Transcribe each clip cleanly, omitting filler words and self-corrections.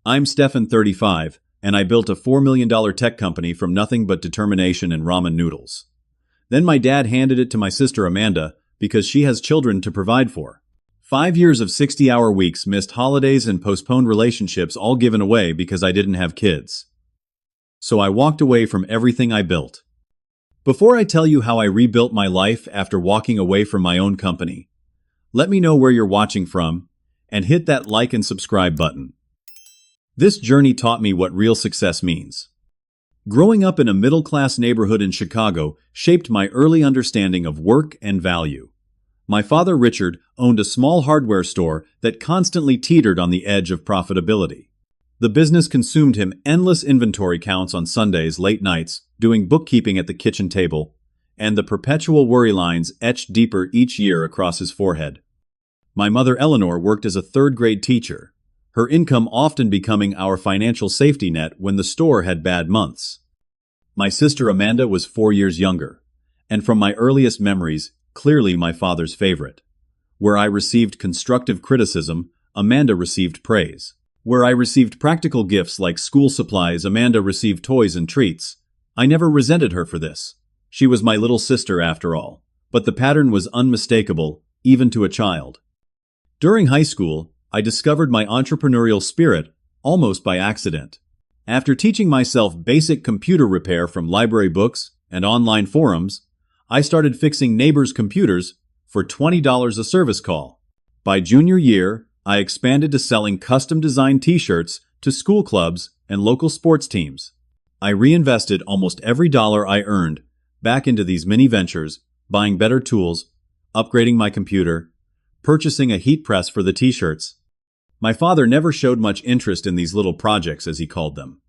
I'm Stefan, 35, and I built a $4 million tech company from nothing but determination and ramen noodles. Then my dad handed it to my sister Amanda because she has children to provide for. 5 years of 60-hour weeks, missed holidays, and postponed relationships all given away because I didn't have kids. So I walked away from everything I built. Before I tell you how I rebuilt my life after walking away from my own company, let me know where you're watching from and hit that like and subscribe button. This journey taught me what real success means. Growing up in a middle-class neighborhood in Chicago shaped my early understanding of work and value. My father, Richard, owned a small hardware store that constantly teetered on the edge of profitability. The business consumed him endless inventory counts on Sundays, late nights, doing bookkeeping at the kitchen table, and the perpetual worry lines etched deeper each year across his forehead. My mother, Eleanor, worked as a third-grade teacher, her income often becoming our financial safety net when the store had bad months. My sister, Amanda, was 4 years younger, and from my earliest memories, clearly my father's favorite. Where I received constructive criticism, Amanda received praise. Where I received practical gifts like school supplies, Amanda received toys and treats. I never resented her for this. She was my little sister after all. But the pattern was unmistakable, even to a child. During high school, I discovered my entrepreneurial spirit, almost by accident. After teaching myself basic computer repair from library books and online forums, I started fixing neighbors' computers for $20 a service call. By junior year, I expanded to selling custom-designed t-shirts to school clubs and local sports teams. I reinvested almost every dollar I earned back into these mini ventures, buying better tools, upgrading my computer, purchasing a heat press for the t-shirts. My father never showed much interest in these little projects, as he called them.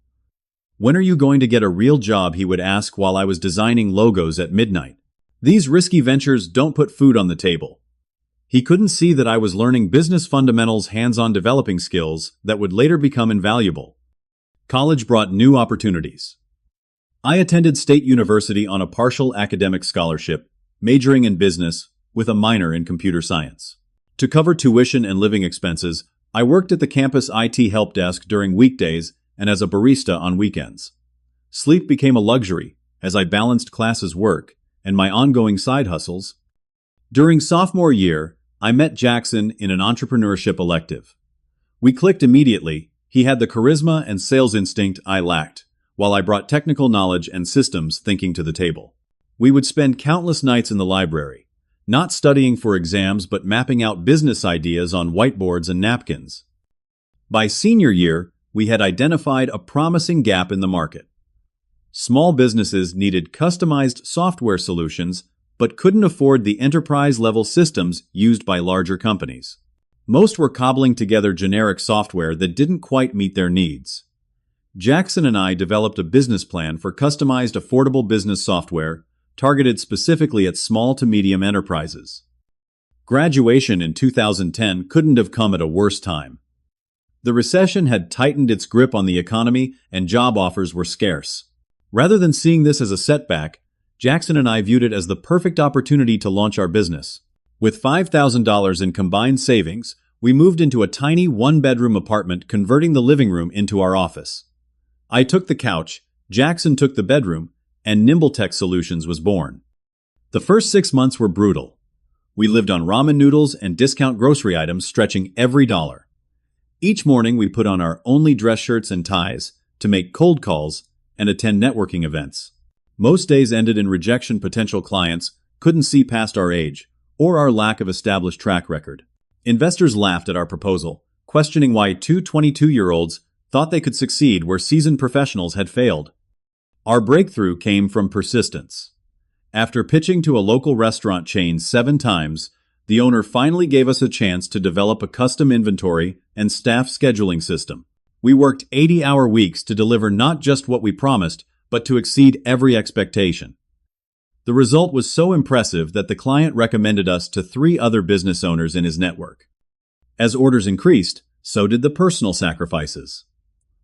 "When are you going to get a real job?" he would ask while I was designing logos at midnight. "These risky ventures don't put food on the table." He couldn't see that I was learning business fundamentals, hands-on developing skills that would later become invaluable. College brought new opportunities. I attended State University on a partial academic scholarship, majoring in business with a minor in computer science. To cover tuition and living expenses, I worked at the campus IT help desk during weekdays and as a barista on weekends. Sleep became a luxury as I balanced classes, work, and my ongoing side hustles. During sophomore year, I met Jackson in an entrepreneurship elective. We clicked immediately. He had the charisma and sales instinct I lacked, while I brought technical knowledge and systems thinking to the table. We would spend countless nights in the library, not studying for exams but mapping out business ideas on whiteboards and napkins. By senior year, we had identified a promising gap in the market. Small businesses needed customized software solutions but couldn't afford the enterprise-level systems used by larger companies. Most were cobbling together generic software that didn't quite meet their needs. Jackson and I developed a business plan for customized, affordable business software targeted specifically at small to medium enterprises. Graduation in 2010 couldn't have come at a worse time. The recession had tightened its grip on the economy and job offers were scarce. Rather than seeing this as a setback, Jackson and I viewed it as the perfect opportunity to launch our business. With $5,000 in combined savings, we moved into a tiny one-bedroom apartment, converting the living room into our office. I took the couch, Jackson took the bedroom, and NimbleTech Solutions was born. The first 6 months were brutal. We lived on ramen noodles and discount grocery items, stretching every dollar. Each morning we put on our only dress shirts and ties to make cold calls and attend networking events. Most days ended in rejection. Potential clients couldn't see past our age or our lack of established track record. Investors laughed at our proposal, questioning why two 22-year-olds thought they could succeed where seasoned professionals had failed. Our breakthrough came from persistence. After pitching to a local restaurant chain 7 times, the owner finally gave us a chance to develop a custom inventory and staff scheduling system. We worked 80-hour weeks to deliver not just what we promised, but to exceed every expectation. The result was so impressive that the client recommended us to 3 other business owners in his network. As orders increased, so did the personal sacrifices.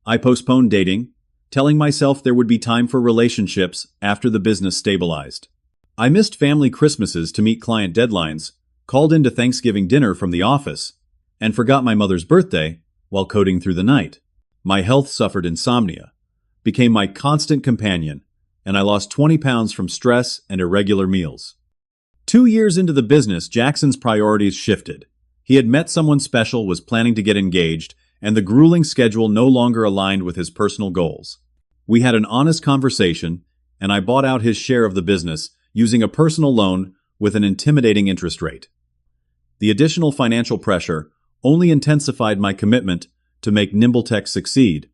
I postponed dating, telling myself there would be time for relationships after the business stabilized. I missed family Christmases to meet client deadlines, called into Thanksgiving dinner from the office, and forgot my mother's birthday while coding through the night. My health suffered insomnia, became my constant companion, and I lost 20 pounds from stress and irregular meals. 2 years into the business, Jackson's priorities shifted. He had met someone special, was planning to get engaged, and the grueling schedule no longer aligned with his personal goals. We had an honest conversation, and I bought out his share of the business using a personal loan with an intimidating interest rate. The additional financial pressure only intensified my commitment to make NimbleTech succeed.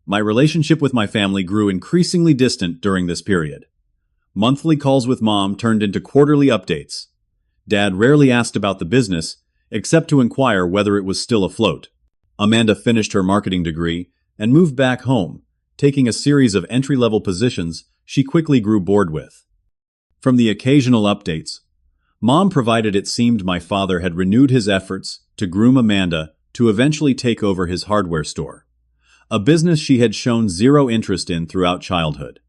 My relationship with my family grew increasingly distant during this period. Monthly calls with Mom turned into quarterly updates. Dad rarely asked about the business, except to inquire whether it was still afloat. Amanda finished her marketing degree and moved back home, taking a series of entry-level positions she quickly grew bored with. From the occasional updates, Mom provided it seemed my father had renewed his efforts to groom Amanda to eventually take over his hardware store, a business she had shown zero interest in throughout childhood.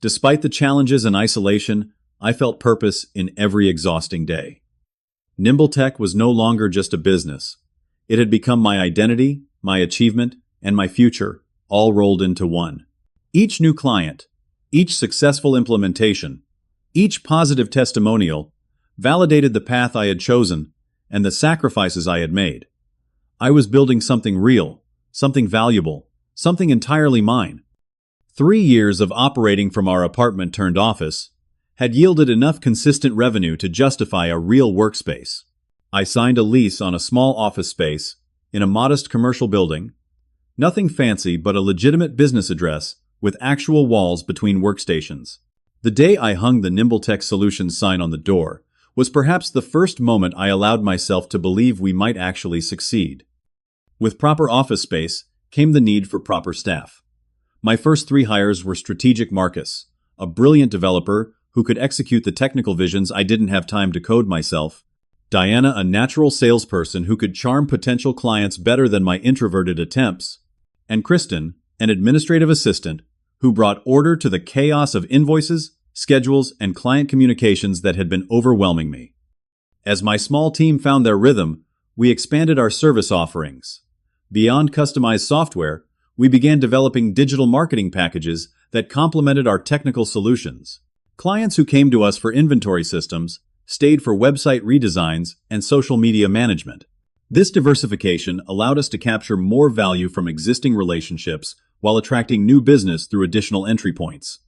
Despite the challenges and isolation, I felt purpose in every exhausting day. NimbleTech was no longer just a business. It had become my identity, my achievement, and my future, all rolled into one. Each new client, each successful implementation, each positive testimonial validated the path I had chosen and the sacrifices I had made. I was building something real, something valuable, something entirely mine. 3 years of operating from our apartment turned office had yielded enough consistent revenue to justify a real workspace. I signed a lease on a small office space in a modest commercial building, nothing fancy but a legitimate business address with actual walls between workstations. The day I hung the NimbleTech Solutions sign on the door was perhaps the first moment I allowed myself to believe we might actually succeed. With proper office space came the need for proper staff. My first 3 hires were strategic Marcus, a brilliant developer who could execute the technical visions I didn't have time to code myself, Diana, a natural salesperson who could charm potential clients better than my introverted attempts, and Kristen, an administrative assistant who brought order to the chaos of invoices, schedules, and client communications that had been overwhelming me. As my small team found their rhythm, we expanded our service offerings. Beyond customized software, we began developing digital marketing packages that complemented our technical solutions. Clients who came to us for inventory systems stayed for website redesigns and social media management. This diversification allowed us to capture more value from existing relationships while attracting new business through additional entry points.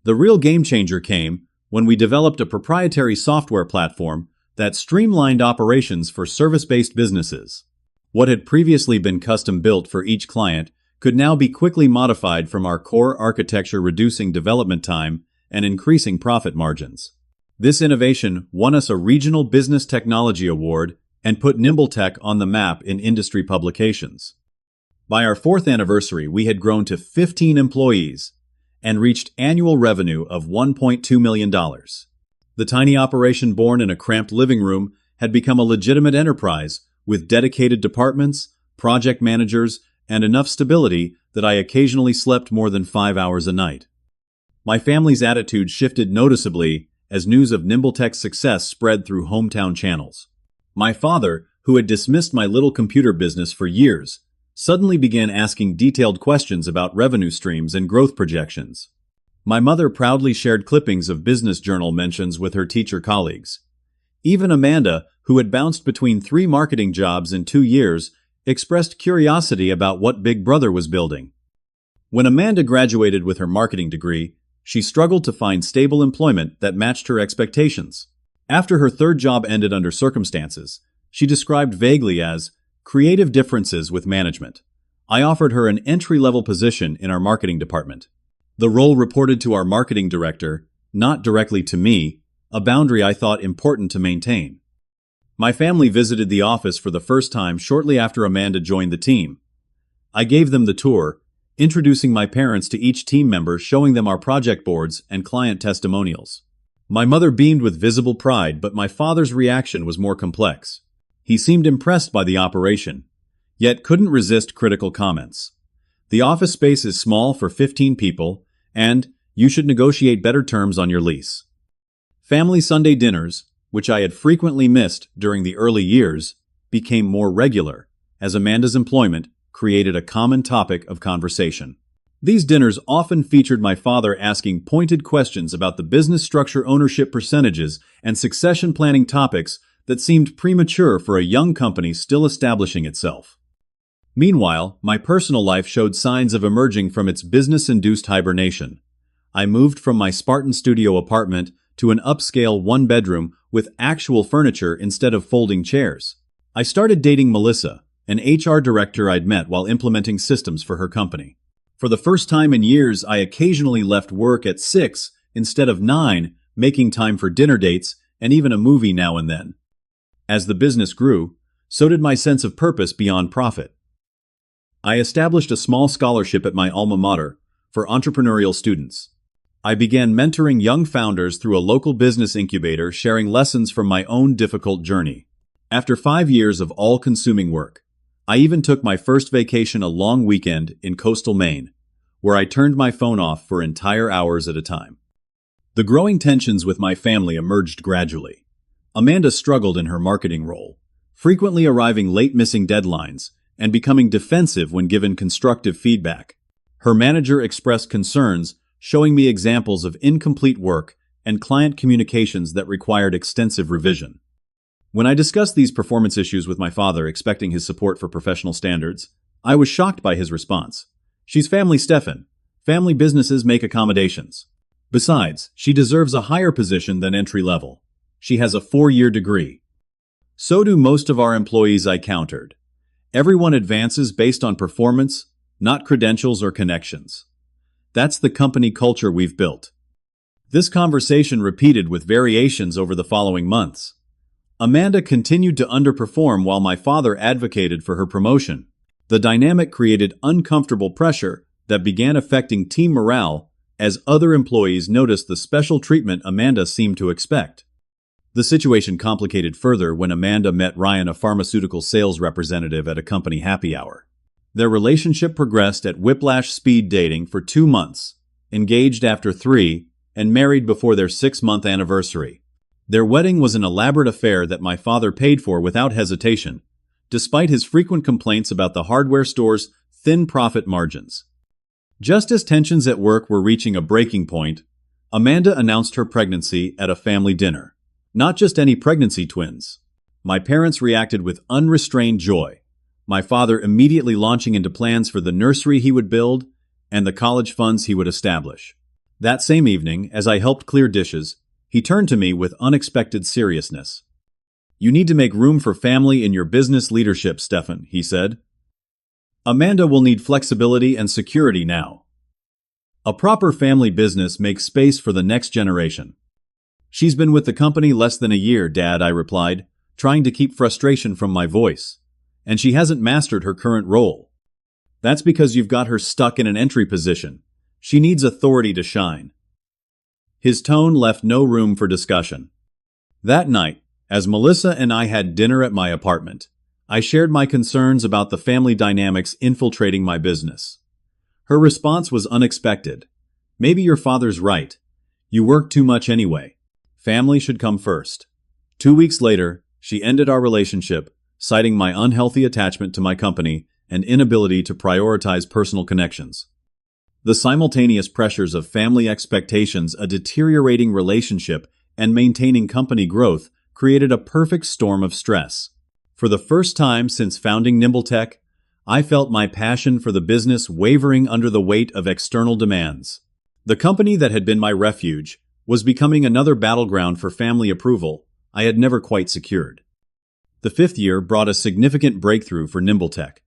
The real game changer came when we developed a proprietary software platform that streamlined operations for service-based businesses. What had previously been custom-built for each client could now be quickly modified from our core architecture, reducing development time and increasing profit margins. This innovation won us a Regional Business Technology Award and put NimbleTech on the map in industry publications. By our 4th anniversary, we had grown to 15 employees and reached annual revenue of $1.2 million. The tiny operation, born in a cramped living room, had become a legitimate enterprise with dedicated departments, project managers, and enough stability that I occasionally slept more than 5 hours a night. My family's attitude shifted noticeably as news of NimbleTech's success spread through hometown channels. My father, who had dismissed my little computer business for years, suddenly began asking detailed questions about revenue streams and growth projections. My mother proudly shared clippings of business journal mentions with her teacher colleagues. Even Amanda, who had bounced between 3 marketing jobs in 2 years, expressed curiosity about what Big Brother was building. When Amanda graduated with her marketing degree, she struggled to find stable employment that matched her expectations. After her 3rd job ended under circumstances she described vaguely as creative differences with management, I offered her an entry-level position in our marketing department. The role reported to our marketing director, not directly to me, a boundary I thought important to maintain. My family visited the office for the first time shortly after Amanda joined the team. I gave them the tour, introducing my parents to each team member, showing them our project boards and client testimonials. My mother beamed with visible pride, but my father's reaction was more complex. He seemed impressed by the operation, yet couldn't resist critical comments. The office space is small for 15 people, and you should negotiate better terms on your lease. Family Sunday dinners, which I had frequently missed during the early years, became more regular as Amanda's employment created a common topic of conversation. These dinners often featured my father asking pointed questions about the business structure, ownership percentages, and succession planning topics that seemed premature for a young company still establishing itself. Meanwhile, my personal life showed signs of emerging from its business-induced hibernation. I moved from my Spartan studio apartment to an upscale one-bedroom with actual furniture instead of folding chairs. I started dating Melissa, an HR director I'd met while implementing systems for her company. For the first time in years, I occasionally left work at 6 instead of 9, making time for dinner dates and even a movie now and then. As the business grew, so did my sense of purpose beyond profit. I established a small scholarship at my alma mater for entrepreneurial students. I began mentoring young founders through a local business incubator, sharing lessons from my own difficult journey. After 5 years of all-consuming work, I even took my first vacation a long weekend in coastal Maine, where I turned my phone off for entire hours at a time. The growing tensions with my family emerged gradually. Amanda struggled in her marketing role, frequently arriving late, missing deadlines, and becoming defensive when given constructive feedback. Her manager expressed concerns, showing me examples of incomplete work and client communications that required extensive revision. When I discussed these performance issues with my father, expecting his support for professional standards, I was shocked by his response. "She's family, Stefan. Family businesses make accommodations. Besides, she deserves a higher position than entry level. She has a 4-year degree." So do most of our employees, I countered. Everyone advances based on performance, not credentials or connections. That's the company culture we've built. This conversation repeated with variations over the following months. Amanda continued to underperform while my father advocated for her promotion. The dynamic created uncomfortable pressure that began affecting team morale as other employees noticed the special treatment Amanda seemed to expect. The situation complicated further when Amanda met Ryan, a pharmaceutical sales representative, at a company happy hour. Their relationship progressed at whiplash speed, dating for 2 months, engaged after 3, and married before their 6-month anniversary. Their wedding was an elaborate affair that my father paid for without hesitation, despite his frequent complaints about the hardware store's thin profit margins. Just as tensions at work were reaching a breaking point, Amanda announced her pregnancy at a family dinner. Not just any pregnancy, twins. My parents reacted with unrestrained joy, my father immediately launching into plans for the nursery he would build and the college funds he would establish. That same evening, as I helped clear dishes, he turned to me with unexpected seriousness. "You need to make room for family in your business leadership, Stefan," he said. "Amanda will need flexibility and security now. A proper family business makes space for the next generation." "She's been with the company less than a year, Dad," I replied, trying to keep frustration from my voice. "And she hasn't mastered her current role." "That's because you've got her stuck in an entry position. She needs authority to shine." His tone left no room for discussion. That night, as Melissa and I had dinner at my apartment, I shared my concerns about the family dynamics infiltrating my business. Her response was unexpected. "Maybe your father's right. You work too much anyway. Family should come first." 2 weeks later, she ended our relationship, citing my unhealthy attachment to my company and inability to prioritize personal connections. The simultaneous pressures of family expectations, a deteriorating relationship, and maintaining company growth created a perfect storm of stress. For the first time since founding NimbleTech, I felt my passion for the business wavering under the weight of external demands. The company that had been my refuge was becoming another battleground for family approval I had never quite secured. The 5th year brought a significant breakthrough for NimbleTech.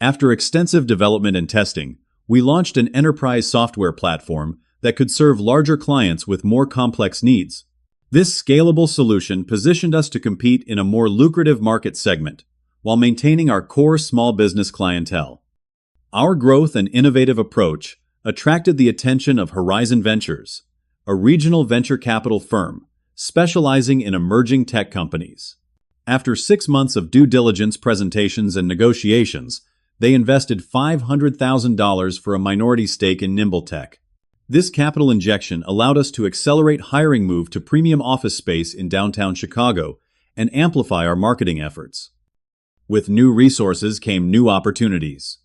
After extensive development and testing, we launched an enterprise software platform that could serve larger clients with more complex needs. This scalable solution positioned us to compete in a more lucrative market segment, while maintaining our core small business clientele. Our growth and innovative approach attracted the attention of Horizon Ventures, a regional venture capital firm specializing in emerging tech companies. After 6 months of due diligence, presentations, and negotiations, they invested $500,000 for a minority stake in NimbleTech. This capital injection allowed us to accelerate hiring, move to premium office space in downtown Chicago, and amplify our marketing efforts. With new resources came new opportunities.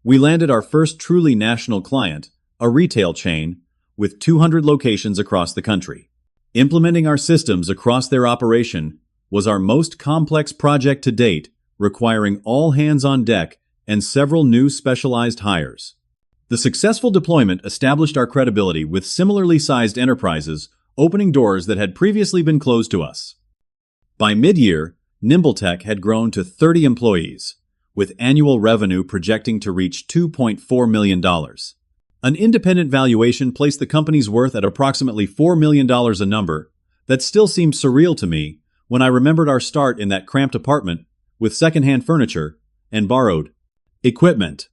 We landed our first truly national client, a retail chain, with 200 locations across the country. Implementing our systems across their operation was our most complex project to date, requiring all hands on deck and several new specialized hires. The successful deployment established our credibility with similarly sized enterprises, opening doors that had previously been closed to us. By mid-year, NimbleTech had grown to 30 employees, with annual revenue projecting to reach $2.4 million. An independent valuation placed the company's worth at approximately $4 million, a number that still seemed surreal to me when I remembered our start in that cramped apartment with secondhand furniture and borrowed equipment.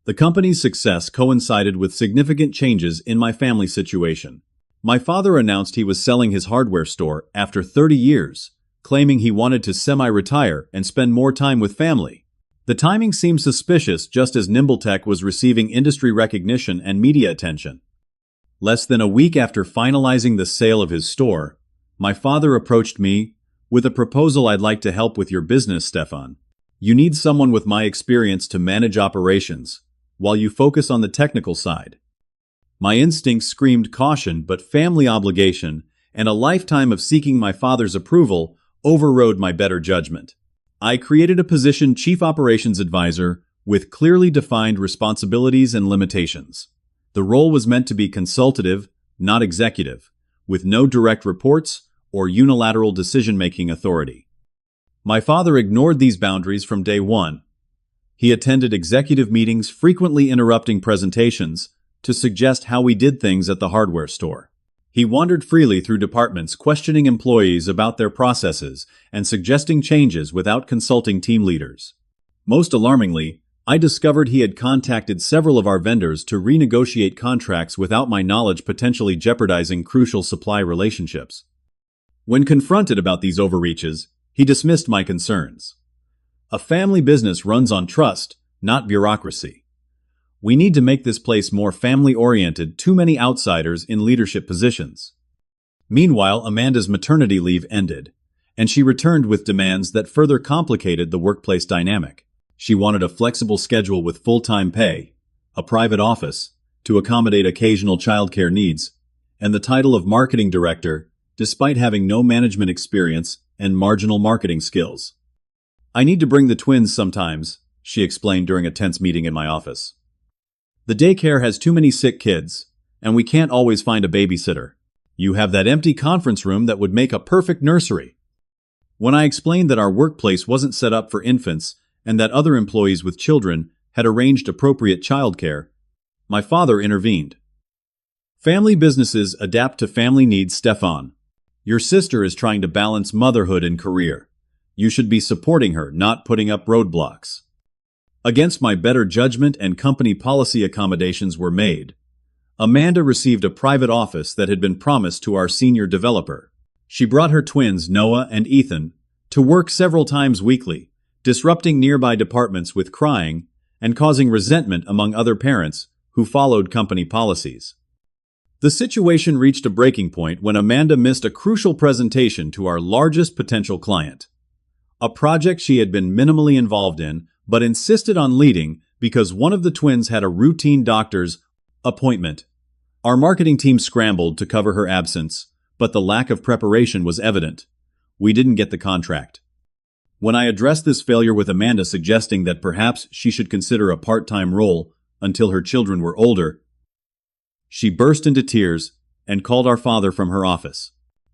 The company's success coincided with significant changes in my family situation. My father announced he was selling his hardware store after 30 years, claiming he wanted to semi-retire and spend more time with family. The timing seemed suspicious just as NimbleTech was receiving industry recognition and media attention. Less than a week after finalizing the sale of his store, my father approached me with a proposal. "I'd like to help with your business, Stefan. You need someone with my experience to manage operations, while you focus on the technical side." My instincts screamed caution, but family obligation and a lifetime of seeking my father's approval overrode my better judgment. I created a position, Chief Operations Advisor, with clearly defined responsibilities and limitations. The role was meant to be consultative, not executive, with no direct reports or unilateral decision-making authority. My father ignored these boundaries from day one. He attended executive meetings, frequently interrupting presentations to suggest how we did things at the hardware store. He wandered freely through departments, questioning employees about their processes and suggesting changes without consulting team leaders. Most alarmingly, I discovered he had contacted several of our vendors to renegotiate contracts without my knowledge, potentially jeopardizing crucial supply relationships. When confronted about these overreaches, he dismissed my concerns. "A family business runs on trust, not bureaucracy. We need to make this place more family-oriented, too many outsiders in leadership positions." Meanwhile, Amanda's maternity leave ended, and she returned with demands that further complicated the workplace dynamic. She wanted a flexible schedule with full-time pay, a private office to accommodate occasional childcare needs, and the title of marketing director, despite having no management experience and marginal marketing skills. "I need to bring the twins sometimes," she explained during a tense meeting in my office. "The daycare has too many sick kids, and we can't always find a babysitter. You have that empty conference room that would make a perfect nursery." When I explained that our workplace wasn't set up for infants and that other employees with children had arranged appropriate childcare, my father intervened. "Family businesses adapt to family needs, Stefan. Your sister is trying to balance motherhood and career. You should be supporting her, not putting up roadblocks." Against my better judgment and company policy, accommodations were made. Amanda received a private office that had been promised to our senior developer. She brought her twins, Noah and Ethan, to work several times weekly, disrupting nearby departments with crying and causing resentment among other parents who followed company policies. The situation reached a breaking point when Amanda missed a crucial presentation to our largest potential client. A project she had been minimally involved in, but insisted on leading because one of the twins had a routine doctor's appointment. Our marketing team scrambled to cover her absence, but the lack of preparation was evident. We didn't get the contract. When I addressed this failure with Amanda, suggesting that perhaps she should consider a part-time role until her children were older, she burst into tears and called our father from her office.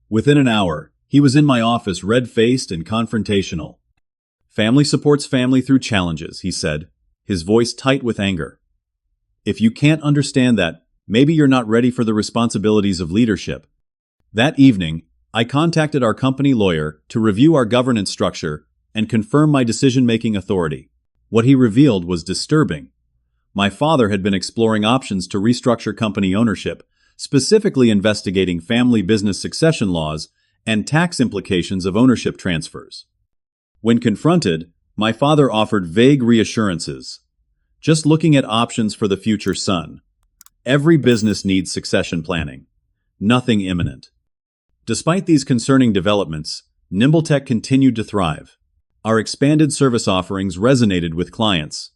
Within an hour, he was in my office, red-faced and confrontational. "Family supports family through challenges," he said, his voice tight with anger. "If you can't understand that, maybe you're not ready for the responsibilities of leadership." That evening, I contacted our company lawyer to review our governance structure and confirm my decision-making authority. What he revealed was disturbing. My father had been exploring options to restructure company ownership, specifically investigating family business succession laws and tax implications of ownership transfers. When confronted, my father offered vague reassurances. "Just looking at options for the future, son. Every business needs succession planning. Nothing imminent." Despite these concerning developments, NimbleTech continued to thrive. Our expanded service offerings resonated with clients.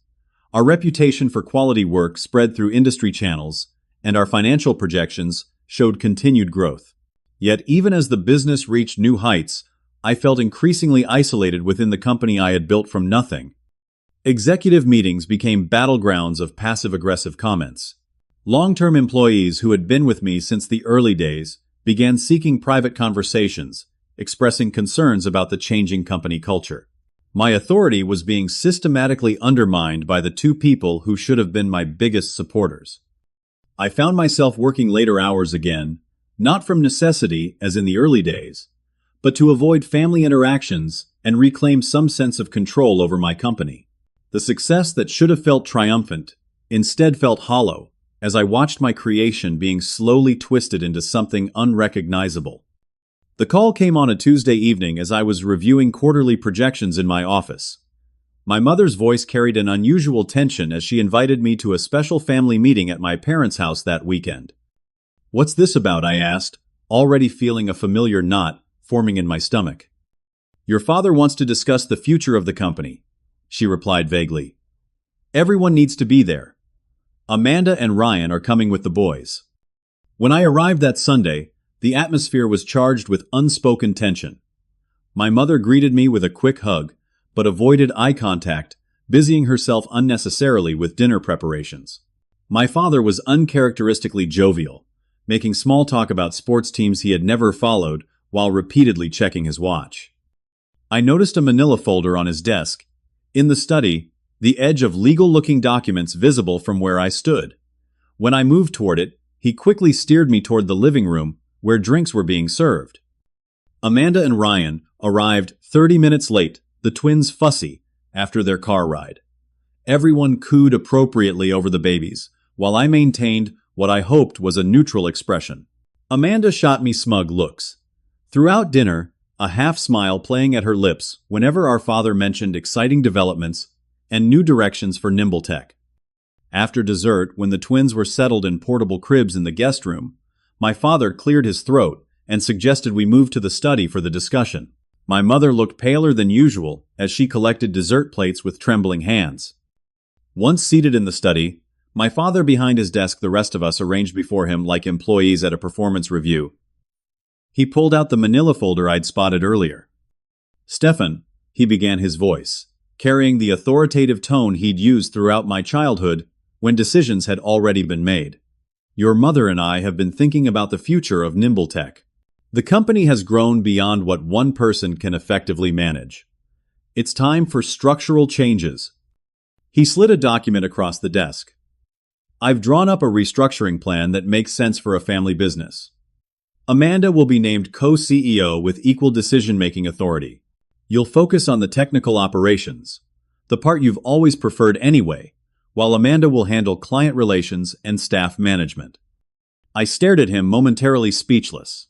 Our reputation for quality work spread through industry channels, and our financial projections showed continued growth. Yet even as the business reached new heights, I felt increasingly isolated within the company I had built from nothing. Executive meetings became battlegrounds of passive-aggressive comments. Long-term employees who had been with me since the early days began seeking private conversations, expressing concerns about the changing company culture. My authority was being systematically undermined by the two people who should have been my biggest supporters. I found myself working later hours again, not from necessity as in the early days, but to avoid family interactions and reclaim some sense of control over my company. The success that should have felt triumphant instead felt hollow as I watched my creation being slowly twisted into something unrecognizable. The call came on a Tuesday evening as I was reviewing quarterly projections in my office. My mother's voice carried an unusual tension as she invited me to a special family meeting at my parents' house that weekend. "What's this about?" I asked, already feeling a familiar knot forming in my stomach. "Your father wants to discuss the future of the company," she replied vaguely. "Everyone needs to be there. Amanda and Ryan are coming with the boys." When I arrived that Sunday, the atmosphere was charged with unspoken tension. My mother greeted me with a quick hug, but avoided eye contact, busying herself unnecessarily with dinner preparations. My father was uncharacteristically jovial, making small talk about sports teams he had never followed while repeatedly checking his watch. I noticed a manila folder on his desk. In the study, the edge of legal-looking documents visible from where I stood. When I moved toward it, he quickly steered me toward the living room, where drinks were being served. Amanda and Ryan arrived 30 minutes late, the twins fussy, after their car ride. Everyone cooed appropriately over the babies, while I maintained what I hoped was a neutral expression. Amanda shot me smug looks. Throughout dinner, a half-smile playing at her lips whenever our father mentioned exciting developments and new directions for NimbleTech. After dessert, when the twins were settled in portable cribs in the guest room, my father cleared his throat and suggested we move to the study for the discussion. My mother looked paler than usual as she collected dessert plates with trembling hands. Once seated in the study, my father behind his desk, the rest of us arranged before him like employees at a performance review. He pulled out the manila folder I'd spotted earlier. "Stefan," he began, his voice carrying the authoritative tone he'd used throughout my childhood when decisions had already been made. "Your mother and I have been thinking about the future of NimbleTech. The company has grown beyond what one person can effectively manage. It's time for structural changes." He slid a document across the desk. "I've drawn up a restructuring plan that makes sense for a family business. Amanda will be named co-CEO with equal decision-making authority. You'll focus on the technical operations, the part you've always preferred anyway, while Amanda will handle client relations and staff management." I stared at him, momentarily speechless.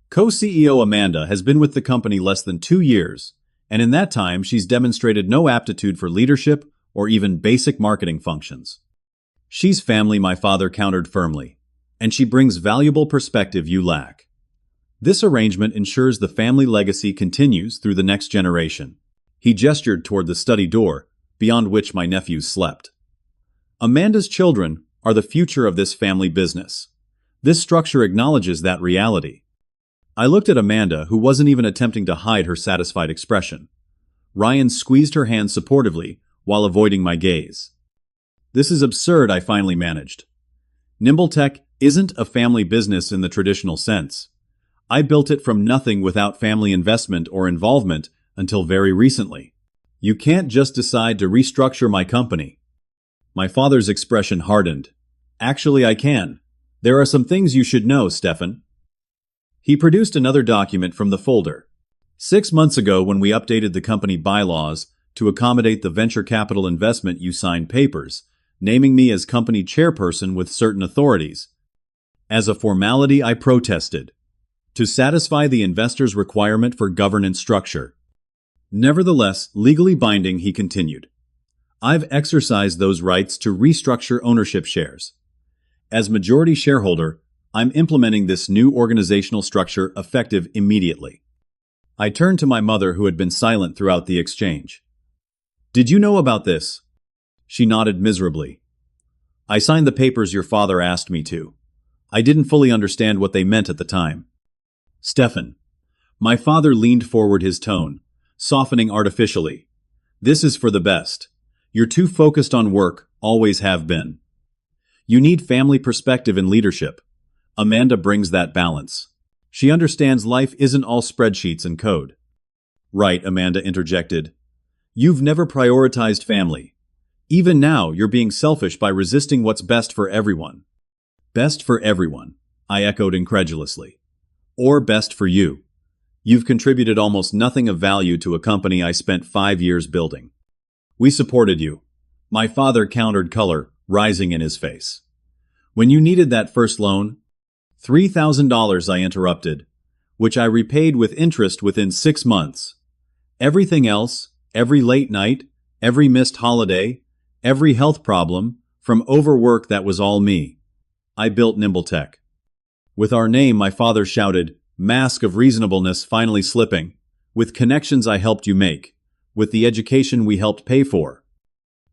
Co-CEO Amanda has been with the company less than 2 years, and in that time she's demonstrated no aptitude for leadership or even basic marketing functions. "She's family," my father countered firmly, "and she brings valuable perspective you lack. This arrangement ensures the family legacy continues through the next generation." He gestured toward the study door, beyond which my nephews slept. "Amanda's children are the future of this family business. This structure acknowledges that reality." I looked at Amanda, who wasn't even attempting to hide her satisfied expression. Ryan squeezed her hand supportively while avoiding my gaze. "This is absurd," I finally managed. "NimbleTech isn't a family business in the traditional sense. I built it from nothing without family investment or involvement until very recently. You can't just decide to restructure my company." My father's expression hardened. "Actually, I can. There are some things you should know, Stefan." He produced another document from the folder. 6 months ago, when we updated the company bylaws to accommodate the venture capital investment, you signed papers, naming me as company chairperson with certain authorities. As a formality, I protested, to satisfy the investor's requirement for governance structure. "Nevertheless, legally binding," he continued. "I've exercised those rights to restructure ownership shares. As majority shareholder, I'm implementing this new organizational structure effective immediately." I turned to my mother, who had been silent throughout the exchange. Did you know about this? She nodded miserably. I signed the papers your father asked me to. I didn't fully understand what they meant at the time. Stefan. My father leaned forward, his tone softening artificially. This is for the best. You're too focused on work, always have been. You need family perspective and leadership. Amanda brings that balance. She understands life isn't all spreadsheets and code. Right, Amanda interjected. You've never prioritized family. Even now, you're being selfish by resisting what's best for everyone. Best for everyone, I echoed incredulously. Or best for you. You've contributed almost nothing of value to a company I spent 5 years building. We supported you. My father countered, color rising in his face. When you needed that first loan, $3,000, I interrupted, which I repaid with interest within 6 months. Everything else, every late night, every missed holiday, every health problem, from overwork, that was all me. I built NimbleTech. With our name, my father shouted, mask of reasonableness finally slipping, with connections I helped you make, with the education we helped pay for.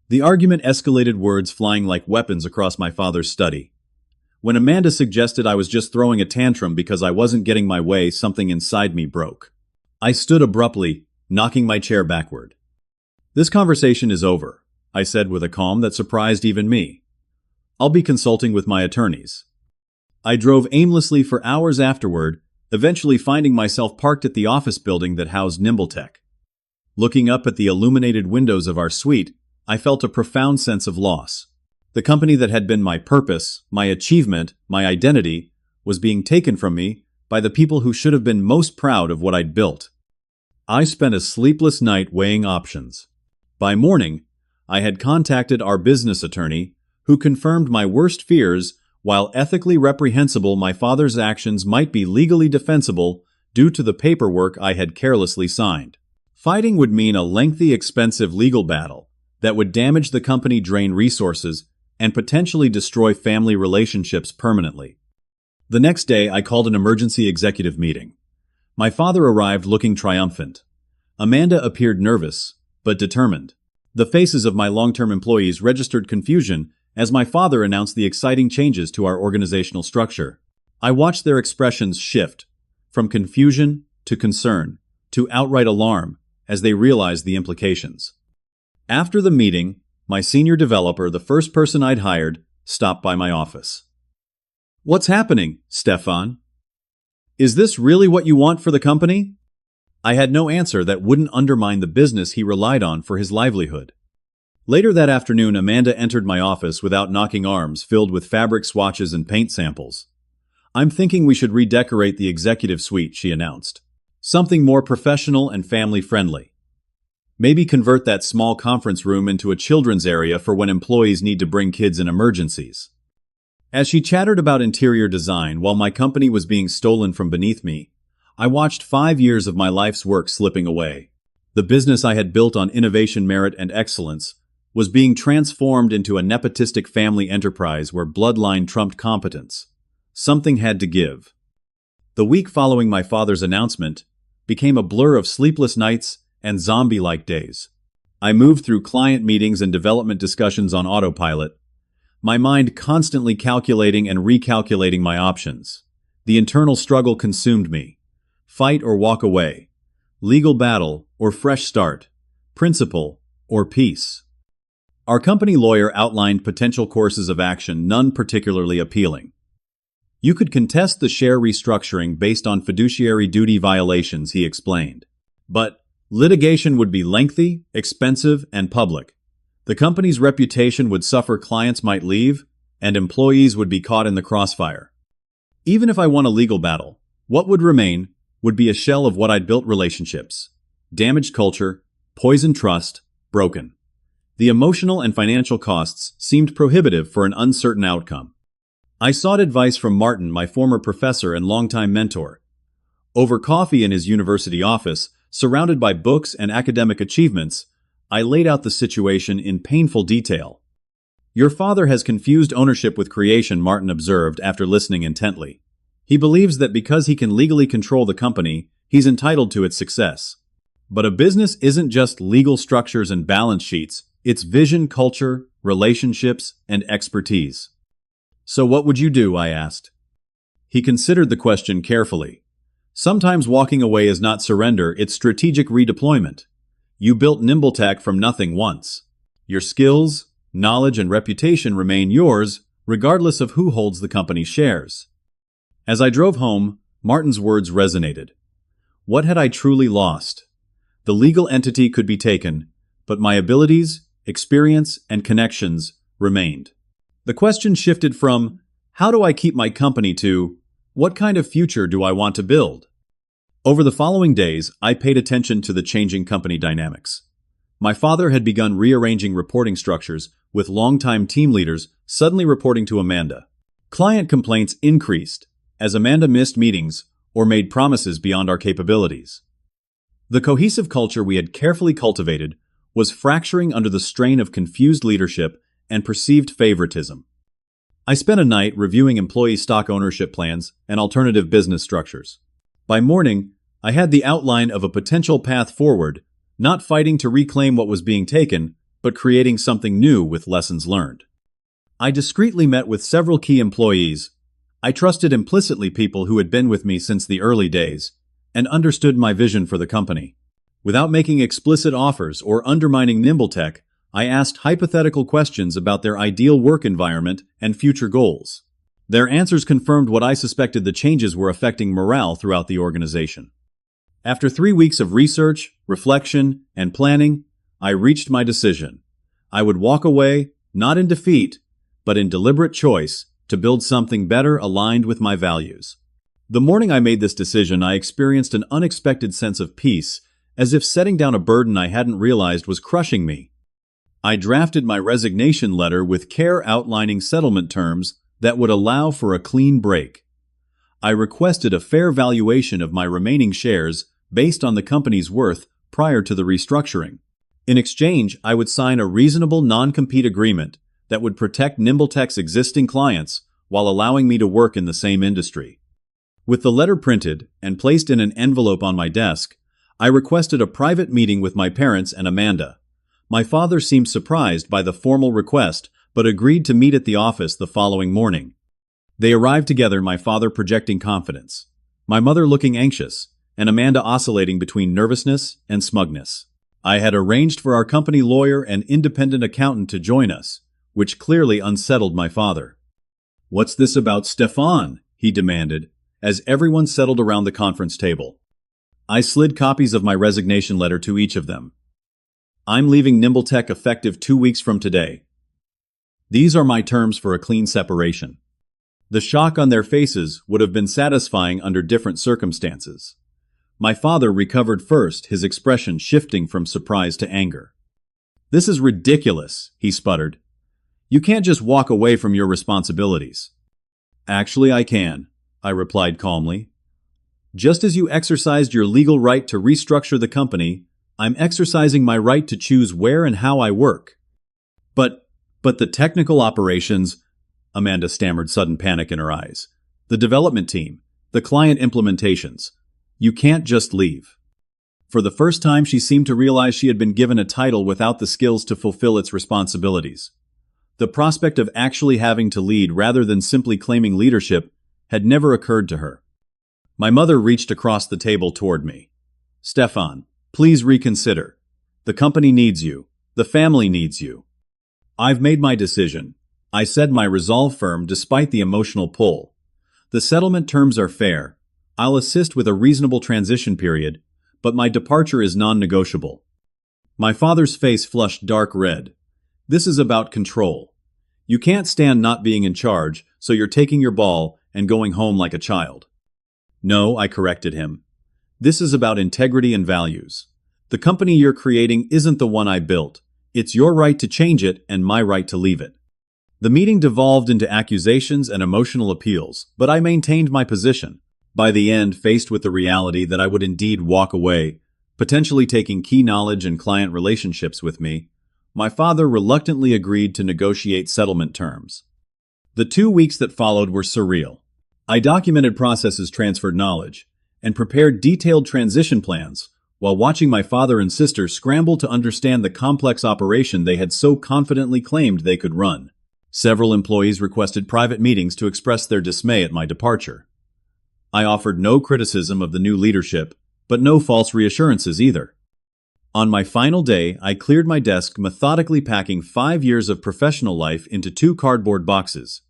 The argument escalated, words flying like weapons across my father's study. When Amanda suggested I was just throwing a tantrum because I wasn't getting my way, something inside me broke. I stood abruptly, knocking my chair backward. This conversation is over, I said with a calm that surprised even me. I'll be consulting with my attorneys. I drove aimlessly for hours afterward, eventually finding myself parked at the office building that housed NimbleTech. Looking up at the illuminated windows of our suite, I felt a profound sense of loss. The company that had been my purpose, my achievement, my identity, was being taken from me by the people who should have been most proud of what I'd built. I spent a sleepless night weighing options. By morning, I had contacted our business attorney, who confirmed my worst fears. While ethically reprehensible, my father's actions might be legally defensible due to the paperwork I had carelessly signed. Fighting would mean a lengthy, expensive legal battle that would damage the company, drain resources, and potentially destroy family relationships permanently. The next day, I called an emergency executive meeting. My father arrived looking triumphant. Amanda appeared nervous, but determined. The faces of my long-term employees registered confusion as my father announced the exciting changes to our organizational structure. I watched their expressions shift, from confusion to concern to outright alarm as they realized the implications. After the meeting, my senior developer, the first person I'd hired, stopped by my office. What's happening, Stefan? Is this really what you want for the company? I had no answer that wouldn't undermine the business he relied on for his livelihood. Later that afternoon, Amanda entered my office without knocking, arms filled with fabric swatches and paint samples. I'm thinking we should redecorate the executive suite, she announced. Something more professional and family-friendly. Maybe convert that small conference room into a children's area for when employees need to bring kids in emergencies. As she chattered about interior design while my company was being stolen from beneath me, I watched 5 years of my life's work slipping away. The business I had built on innovation, merit, and excellence was being transformed into a nepotistic family enterprise where bloodline trumped competence. Something had to give. The week following my father's announcement became a blur of sleepless nights and zombie-like days. I moved through client meetings and development discussions on autopilot, my mind constantly calculating and recalculating my options. The internal struggle consumed me. Fight or walk away. Legal battle or fresh start. Principle or peace. Our company lawyer outlined potential courses of action, none particularly appealing. You could contest the share restructuring based on fiduciary duty violations, he explained. But litigation would be lengthy, expensive, and public. The company's reputation would suffer, clients might leave, and employees would be caught in the crossfire. Even if I won a legal battle, what would remain would be a shell of what I'd built: relationships, damaged culture, poisoned trust, broken. The emotional and financial costs seemed prohibitive for an uncertain outcome. I sought advice from Martin, my former professor and longtime mentor. Over coffee in his university office, surrounded by books and academic achievements, I laid out the situation in painful detail. Your father has confused ownership with creation, Martin observed after listening intently. He believes that because he can legally control the company, he's entitled to its success. But a business isn't just legal structures and balance sheets, it's vision, culture, relationships, and expertise. So what would you do? I asked. He considered the question carefully. Sometimes walking away is not surrender, it's strategic redeployment. You built NimbleTech from nothing once. Your skills, knowledge, and reputation remain yours, regardless of who holds the company's shares. As I drove home, Martin's words resonated. What had I truly lost? The legal entity could be taken, but my abilities, experience, and connections remained. The question shifted from, how do I keep my company, to, what kind of future do I want to build? Over the following days, I paid attention to the changing company dynamics. My father had begun rearranging reporting structures, with longtime team leaders suddenly reporting to Amanda. Client complaints increased, as Amanda missed meetings or made promises beyond our capabilities. The cohesive culture we had carefully cultivated was fracturing under the strain of confused leadership and perceived favoritism. I spent a night reviewing employee stock ownership plans and alternative business structures. By morning, I had the outline of a potential path forward, not fighting to reclaim what was being taken, but creating something new with lessons learned. I discreetly met with several key employees. I trusted implicitly people who had been with me since the early days and understood my vision for the company. Without making explicit offers or undermining NimbleTech, I asked hypothetical questions about their ideal work environment and future goals. Their answers confirmed what I suspected: the changes were affecting morale throughout the organization. After 3 weeks of research, reflection, and planning, I reached my decision. I would walk away, not in defeat, but in deliberate choice, to build something better aligned with my values. The morning I made this decision, I experienced an unexpected sense of peace, as if setting down a burden I hadn't realized was crushing me. I drafted my resignation letter with care, outlining settlement terms that would allow for a clean break. I requested a fair valuation of my remaining shares based on the company's worth prior to the restructuring. In exchange, I would sign a reasonable non-compete agreement that would protect NimbleTech's existing clients while allowing me to work in the same industry. With the letter printed and placed in an envelope on my desk, I requested a private meeting with my parents and Amanda. My father seemed surprised by the formal request, but agreed to meet at the office the following morning. They arrived together, my father projecting confidence, my mother looking anxious, and Amanda oscillating between nervousness and smugness. I had arranged for our company lawyer and independent accountant to join us, which clearly unsettled my father. "What's this about Stefan?" he demanded, as everyone settled around the conference table. I slid copies of my resignation letter to each of them. "I'm leaving NimbleTech effective 2 weeks from today. These are my terms for a clean separation." The shock on their faces would have been satisfying under different circumstances. My father recovered first, his expression shifting from surprise to anger. "This is ridiculous," he sputtered. "You can't just walk away from your responsibilities." "Actually, I can," I replied calmly. "Just as you exercised your legal right to restructure the company, I'm exercising my right to choose where and how I work." But the technical operations," Amanda stammered, sudden panic in her eyes. "The development team, the client implementations. You can't just leave." For the first time, she seemed to realize she had been given a title without the skills to fulfill its responsibilities. The prospect of actually having to lead rather than simply claiming leadership had never occurred to her. My mother reached across the table toward me. "Stefan, please reconsider. The company needs you. The family needs you." "I've made my decision," I said, my resolve firm despite the emotional pull. "The settlement terms are fair. I'll assist with a reasonable transition period, but my departure is non-negotiable." My father's face flushed dark red. "This is about control. You can't stand not being in charge, so you're taking your ball and going home like a child." "No," I corrected him. "This is about integrity and values. The company you're creating isn't the one I built. It's your right to change it and my right to leave it." The meeting devolved into accusations and emotional appeals, but I maintained my position. By the end, faced with the reality that I would indeed walk away, potentially taking key knowledge and client relationships with me, my father reluctantly agreed to negotiate settlement terms. The 2 weeks that followed were surreal. I documented processes, transferred knowledge, and prepared detailed transition plans, while watching my father and sister scramble to understand the complex operation they had so confidently claimed they could run. Several employees requested private meetings to express their dismay at my departure. I offered no criticism of the new leadership, but no false reassurances either. On my final day, I cleared my desk, methodically packing 5 years of professional life into 2 cardboard boxes.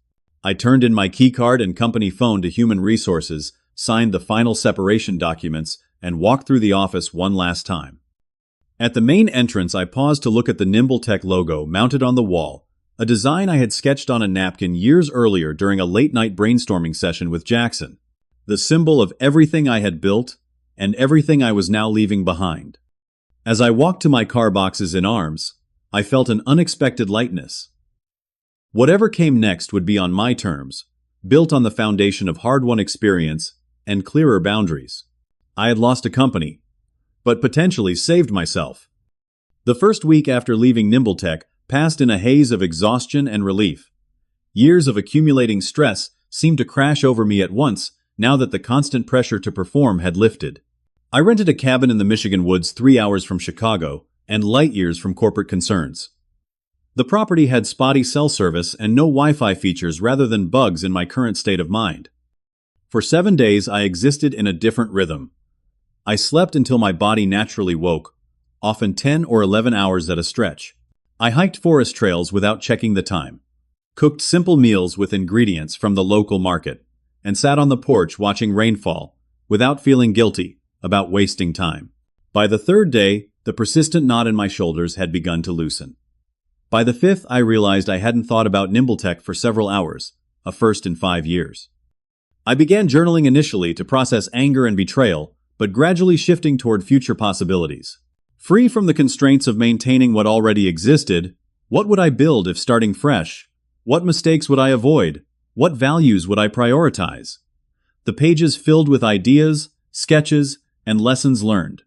I turned in my keycard and company phone to Human Resources, signed the final separation documents, and walked through the office one last time. At the main entrance, I paused to look at the NimbleTech logo mounted on the wall, a design I had sketched on a napkin years earlier during a late-night brainstorming session with Jackson. The symbol of everything I had built and everything I was now leaving behind. As I walked to my car boxes in arms, I felt an unexpected lightness. Whatever came next would be on my terms, built on the foundation of hard-won experience and clearer boundaries. I had lost a company, but potentially saved myself. The first week after leaving NimbleTech passed in a haze of exhaustion and relief. Years of accumulating stress seemed to crash over me at once now that the constant pressure to perform had lifted. I rented a cabin in the Michigan woods 3 hours from Chicago and light years from corporate concerns. The property had spotty cell service and no Wi-Fi features rather than bugs in my current state of mind. For 7 days, I existed in a different rhythm. I slept until my body naturally woke, often 10 or 11 hours at a stretch. I hiked forest trails without checking the time, cooked simple meals with ingredients from the local market, and sat on the porch watching rainfall without feeling guilty about wasting time. By the 3rd day, the persistent knot in my shoulders had begun to loosen. By the 5th, I realized I hadn't thought about NimbleTech for several hours, a first in 5 years. I began journaling initially to process anger and betrayal, but gradually shifting toward future possibilities. Free from the constraints of maintaining what already existed, what would I build if starting fresh? What mistakes would I avoid? What values would I prioritize? The pages filled with ideas, sketches, and lessons learned.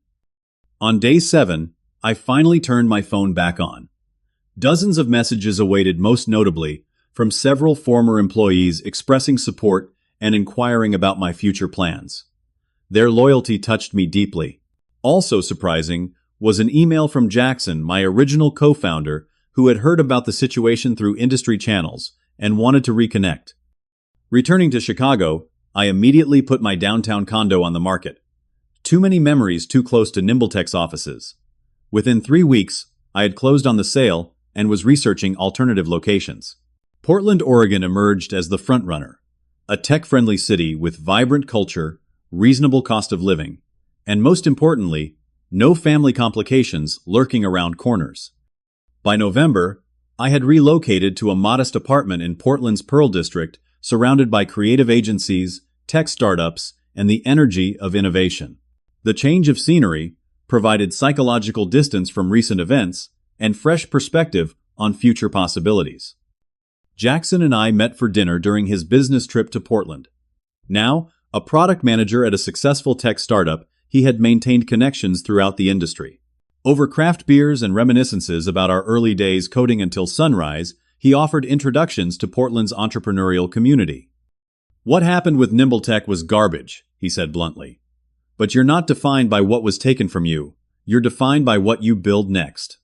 On day 7, I finally turned my phone back on. Dozens of messages awaited, most notably from several former employees expressing support and inquiring about my future plans. Their loyalty touched me deeply. Also surprising was an email from Jackson, my original co-founder, who had heard about the situation through industry channels and wanted to reconnect. Returning to Chicago, I immediately put my downtown condo on the market. Too many memories too close to NimbleTech's offices. Within 3 weeks, I had closed on the sale and was researching alternative locations. Portland, Oregon emerged as the frontrunner, a tech-friendly city with vibrant culture, reasonable cost of living, and most importantly, no family complications lurking around corners. By November, I had relocated to a modest apartment in Portland's Pearl District, surrounded by creative agencies, tech startups, and the energy of innovation. The change of scenery provided psychological distance from recent events and fresh perspective on future possibilities. Jackson and I met for dinner during his business trip to Portland. Now, a product manager at a successful tech startup, he had maintained connections throughout the industry. Over craft beers and reminiscences about our early days coding until sunrise, he offered introductions to Portland's entrepreneurial community. "What happened with NimbleTech was garbage," he said bluntly. "But you're not defined by what was taken from you. You're defined by what you build next."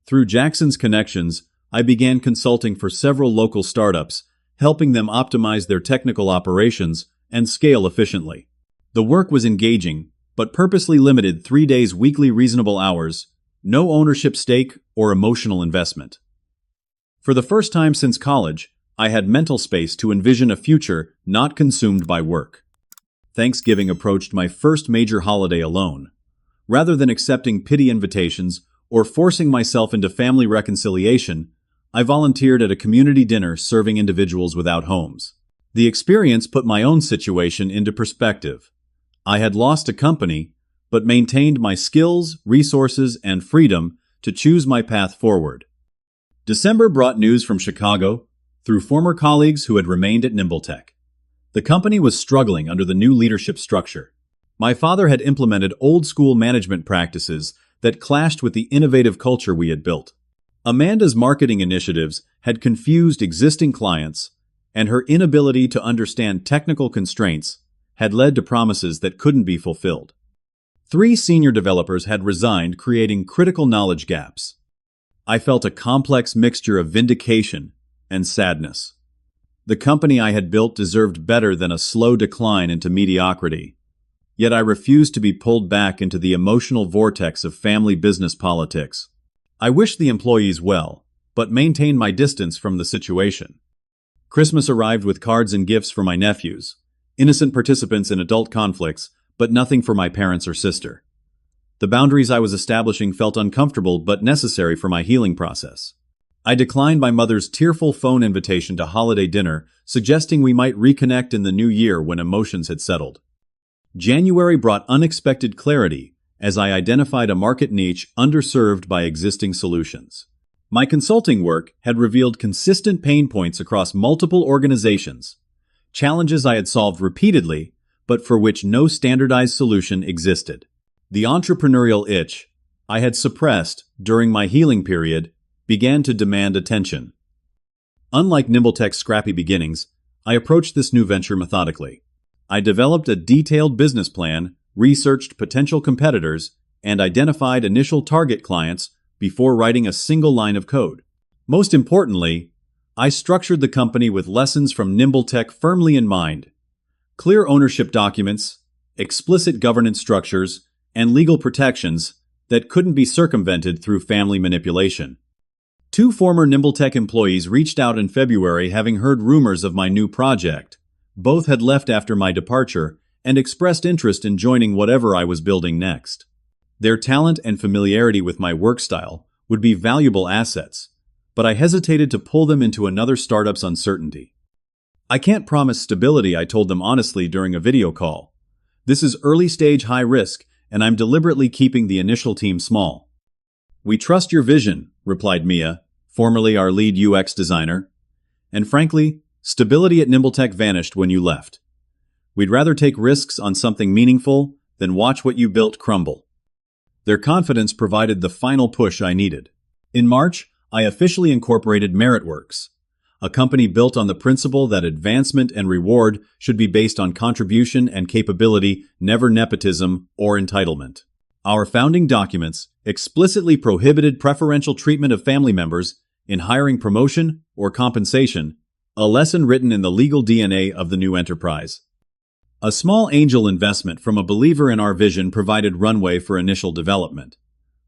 Through Jackson's connections, I began consulting for several local startups, helping them optimize their technical operations and scale efficiently. The work was engaging, but purposely limited, 3 days weekly, reasonable hours, no ownership stake or emotional investment. For the first time since college, I had mental space to envision a future not consumed by work. Thanksgiving approached, my first major holiday alone. Rather than accepting pity invitations or forcing myself into family reconciliation, I volunteered at a community dinner serving individuals without homes. The experience put my own situation into perspective. I had lost a company, but maintained my skills, resources, and freedom to choose my path forward. December brought news from Chicago through former colleagues who had remained at NimbleTech. The company was struggling under the new leadership structure. My father had implemented old-school management practices that clashed with the innovative culture we had built. Amanda's marketing initiatives had confused existing clients, and her inability to understand technical constraints had led to promises that couldn't be fulfilled. 3 senior developers had resigned, creating critical knowledge gaps. I felt a complex mixture of vindication and sadness. The company I had built deserved better than a slow decline into mediocrity. Yet I refused to be pulled back into the emotional vortex of family business politics. I wished the employees well, but maintained my distance from the situation. Christmas arrived with cards and gifts for my nephews, innocent participants in adult conflicts, but nothing for my parents or sister. The boundaries I was establishing felt uncomfortable but necessary for my healing process. I declined my mother's tearful phone invitation to holiday dinner, suggesting we might reconnect in the new year when emotions had settled. January brought unexpected clarity as I identified a market niche underserved by existing solutions. My consulting work had revealed consistent pain points across multiple organizations, challenges I had solved repeatedly, but for which no standardized solution existed. The entrepreneurial itch I had suppressed during my healing period began to demand attention. Unlike NimbleTech's scrappy beginnings, I approached this new venture methodically. I developed a detailed business plan, researched potential competitors, and identified initial target clients before writing a single line of code. Most importantly, I structured the company with lessons from NimbleTech firmly in mind. Clear ownership documents, explicit governance structures, and legal protections that couldn't be circumvented through family manipulation. 2 former NimbleTech employees reached out in February having heard rumors of my new project. Both had left after my departure and expressed interest in joining whatever I was building next. Their talent and familiarity with my work style would be valuable assets, but I hesitated to pull them into another startup's uncertainty. I can't promise stability, I told them honestly during a video call. This is early stage high risk, and I'm deliberately keeping the initial team small. We trust your vision, replied Mia, formerly our lead UX designer. And frankly, stability at NimbleTech vanished when you left. We'd rather take risks on something meaningful than watch what you built crumble. Their confidence provided the final push I needed. In March, I officially incorporated Meritworks, a company built on the principle that advancement and reward should be based on contribution and capability, never nepotism or entitlement. Our founding documents explicitly prohibited preferential treatment of family members in hiring, promotion, or compensation, a lesson written in the legal DNA of the new enterprise. A small angel investment from a believer in our vision provided runway for initial development.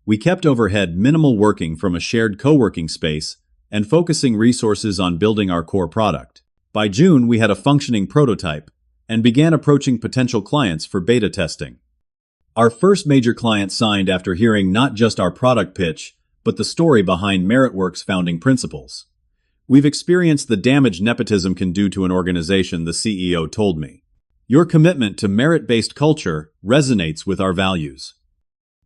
We kept overhead minimal, working from a shared co-working space and focusing resources on building our core product. By June, we had a functioning prototype and began approaching potential clients for beta testing. Our first major client signed after hearing not just our product pitch, but the story behind Meritworks' founding principles. We've experienced the damage nepotism can do to an organization, the CEO told me. Your commitment to merit-based culture resonates with our values.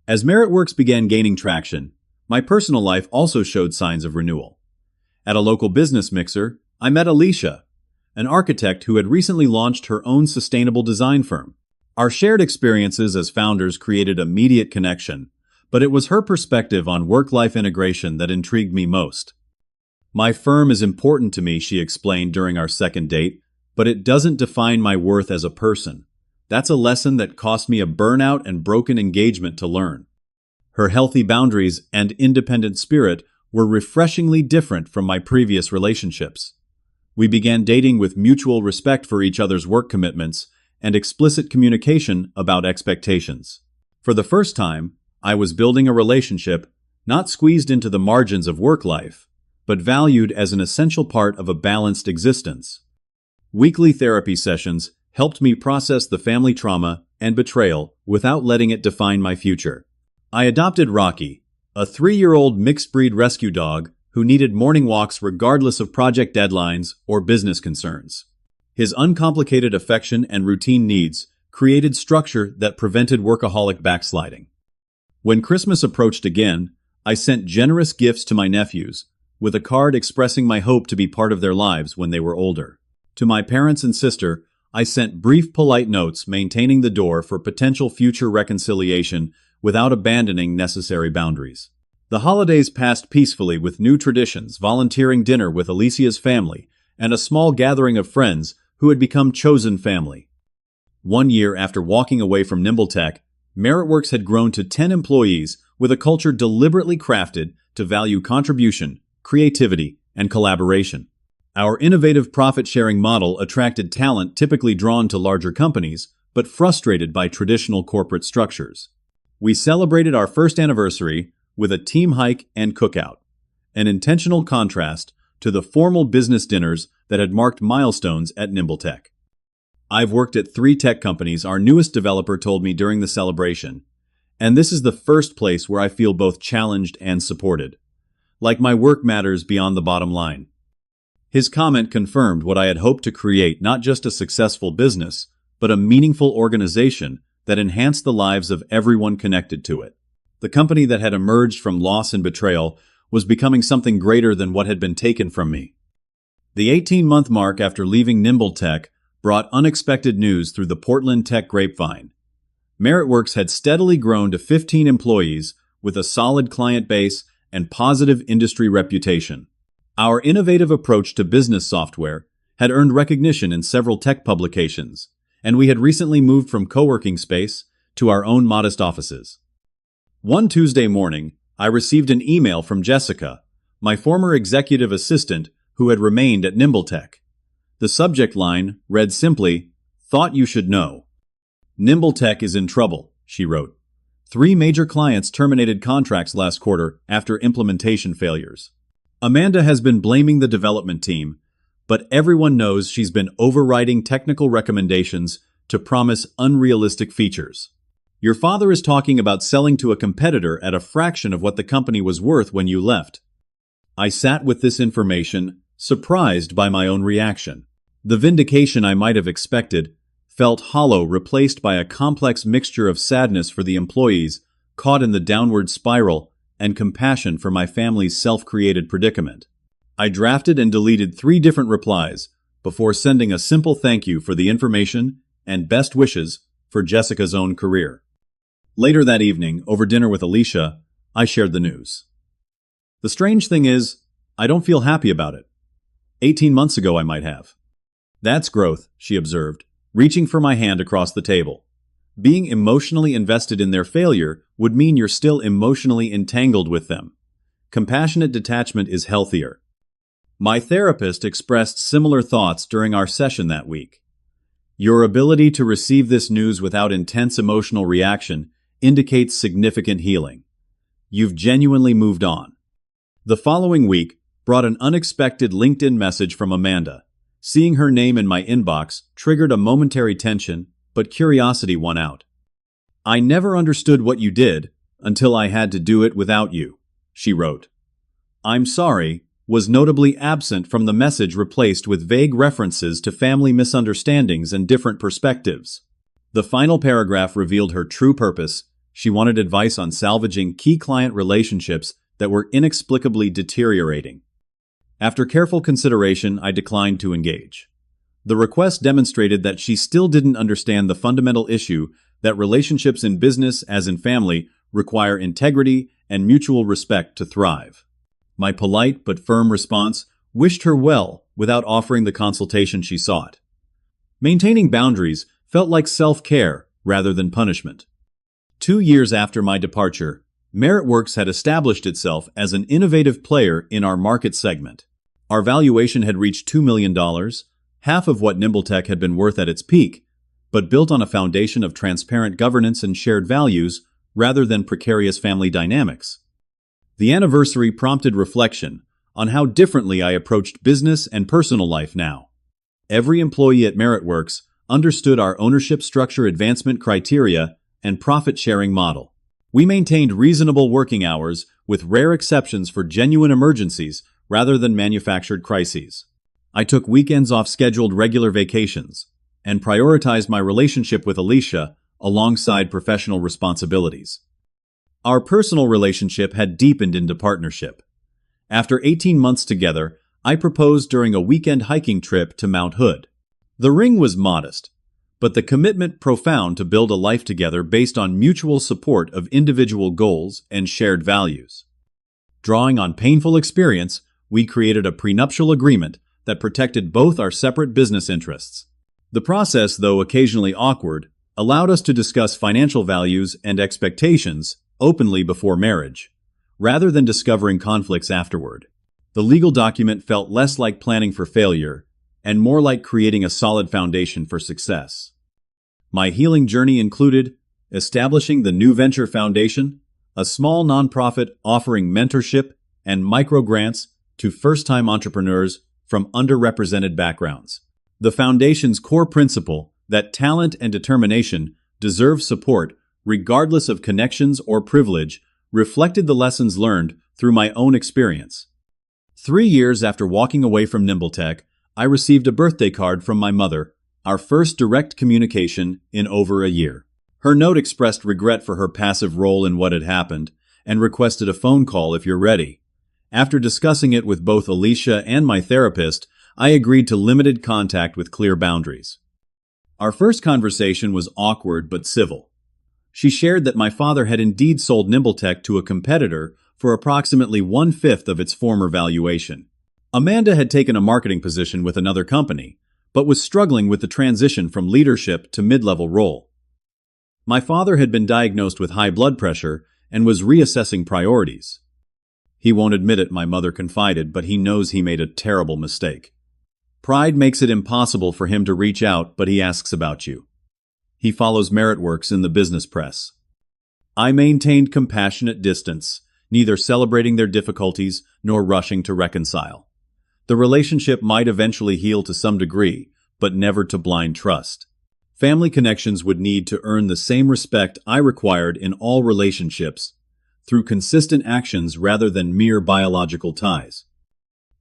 As Meritworks began gaining traction, my personal life also showed signs of renewal. At a local business mixer, I met Alicia, an architect who had recently launched her own sustainable design firm. Our shared experiences as founders created immediate connection, but it was her perspective on work-life integration that intrigued me most. My firm is important to me, she explained during our second date, but it doesn't define my worth as a person. That's a lesson that cost me a burnout and broken engagement to learn. Her healthy boundaries and independent spirit were refreshingly different from my previous relationships. We began dating with mutual respect for each other's work commitments and explicit communication about expectations. For the first time, I was building a relationship not squeezed into the margins of work life, but valued as an essential part of a balanced existence. Weekly therapy sessions helped me process the family trauma and betrayal without letting it define my future. I adopted Rocky, a 3-year-old mixed-breed rescue dog who needed morning walks regardless of project deadlines or business concerns. His uncomplicated affection and routine needs created structure that prevented workaholic backsliding. When Christmas approached again, I sent generous gifts to my nephews, with a card expressing my hope to be part of their lives when they were older. To my parents and sister, I sent brief, polite notes maintaining the door for potential future reconciliation without abandoning necessary boundaries. The holidays passed peacefully with new traditions, volunteering dinner with Alicia's family, and a small gathering of friends who had become chosen family. 1 year after walking away from NimbleTech, Meritworks had grown to 10 employees with a culture deliberately crafted to value contribution, creativity, and collaboration. Our innovative profit-sharing model attracted talent typically drawn to larger companies, but frustrated by traditional corporate structures. We celebrated our first anniversary with a team hike and cookout, an intentional contrast to the formal business dinners that had marked milestones at NimbleTech. "I've worked at 3 tech companies," our newest developer told me during the celebration, "and this is the first place where I feel both challenged and supported. Like my work matters beyond the bottom line." His comment confirmed what I had hoped to create: not just a successful business, but a meaningful organization that enhanced the lives of everyone connected to it. The company that had emerged from loss and betrayal was becoming something greater than what had been taken from me. The 18-month mark after leaving NimbleTech brought unexpected news through the Portland tech grapevine. Meritworks had steadily grown to 15 employees with a solid client base and positive industry reputation. Our innovative approach to business software had earned recognition in several tech publications, and we had recently moved from co-working space to our own modest offices. One Tuesday morning, I received an email from Jessica, my former executive assistant who had remained at NimbleTech. The subject line read simply, "Thought you should know. NimbleTech is in trouble," she wrote. 3 major clients terminated contracts last quarter after implementation failures. Amanda has been blaming the development team, but everyone knows she's been overriding technical recommendations to promise unrealistic features. Your father is talking about selling to a competitor at a fraction of what the company was worth when you left. I sat with this information, surprised by my own reaction. The vindication I might have expected felt hollow, replaced by a complex mixture of sadness for the employees caught in the downward spiral and compassion for my family's self-created predicament. I drafted and deleted 3 different replies before sending a simple thank you for the information and best wishes for Jessica's own career. Later that evening, over dinner with Alicia, I shared the news. "The strange thing is, I don't feel happy about it. 18 months ago I might have." "That's growth," she observed, reaching for my hand across the table. "Being emotionally invested in their failure would mean you're still emotionally entangled with them. Compassionate detachment is healthier." My therapist expressed similar thoughts during our session that week. "Your ability to receive this news without intense emotional reaction indicates significant healing. You've genuinely moved on." The following week brought an unexpected LinkedIn message from Amanda. Seeing her name in my inbox triggered a momentary tension, but curiosity won out. "I never understood what you did until I had to do it without you," she wrote. "I'm sorry" was notably absent from the message, replaced with vague references to family misunderstandings and different perspectives. The final paragraph revealed her true purpose. She wanted advice on salvaging key client relationships that were inexplicably deteriorating. After careful consideration, I declined to engage. The request demonstrated that she still didn't understand the fundamental issue that relationships in business, as in family, require integrity and mutual respect to thrive. My polite but firm response wished her well without offering the consultation she sought. Maintaining boundaries felt like self-care rather than punishment. 2 years after my departure, Meritworks had established itself as an innovative player in our market segment. Our valuation had reached $2 million, half of what NimbleTech had been worth at its peak, but built on a foundation of transparent governance and shared values rather than precarious family dynamics. The anniversary prompted reflection on how differently I approached business and personal life now. Every employee at Meritworks understood our ownership structure, advancement criteria, and profit-sharing model. We maintained reasonable working hours, with rare exceptions for genuine emergencies rather than manufactured crises. I took weekends off scheduled regular vacations, and prioritized my relationship with Alicia alongside professional responsibilities. Our personal relationship had deepened into partnership. After 18 months together, I proposed during a weekend hiking trip to Mount Hood. The ring was modest, but the commitment profound to build a life together based on mutual support of individual goals and shared values. Drawing on painful experience, we created a prenuptial agreement that protected both our separate business interests. The process, though occasionally awkward, allowed us to discuss financial values and expectations openly before marriage, rather than discovering conflicts afterward. The legal document felt less like planning for failure and more like creating a solid foundation for success. My healing journey included establishing the New Venture Foundation, a small nonprofit offering mentorship and microgrants to first-time entrepreneurs from underrepresented backgrounds. The foundation's core principle that talent and determination deserve support regardless of connections or privilege reflected the lessons learned through my own experience. 3 years after walking away from NimbleTech, I received a birthday card from my mother, our first direct communication in over a year. Her note expressed regret for her passive role in what had happened and requested a phone call if you're ready. After discussing it with both Alicia and my therapist, I agreed to limited contact with clear boundaries. Our first conversation was awkward but civil. She shared that my father had indeed sold NimbleTech to a competitor for approximately 1/5 of its former valuation. Amanda had taken a marketing position with another company, but was struggling with the transition from leadership to mid-level role. My father had been diagnosed with high blood pressure and was reassessing priorities. He won't admit it, my mother confided, but he knows he made a terrible mistake. Pride makes it impossible for him to reach out, but he asks about you. He follows Meritworks in the business press. I maintained compassionate distance, neither celebrating their difficulties nor rushing to reconcile. The relationship might eventually heal to some degree, but never to blind trust. Family connections would need to earn the same respect I required in all relationships, through consistent actions rather than mere biological ties.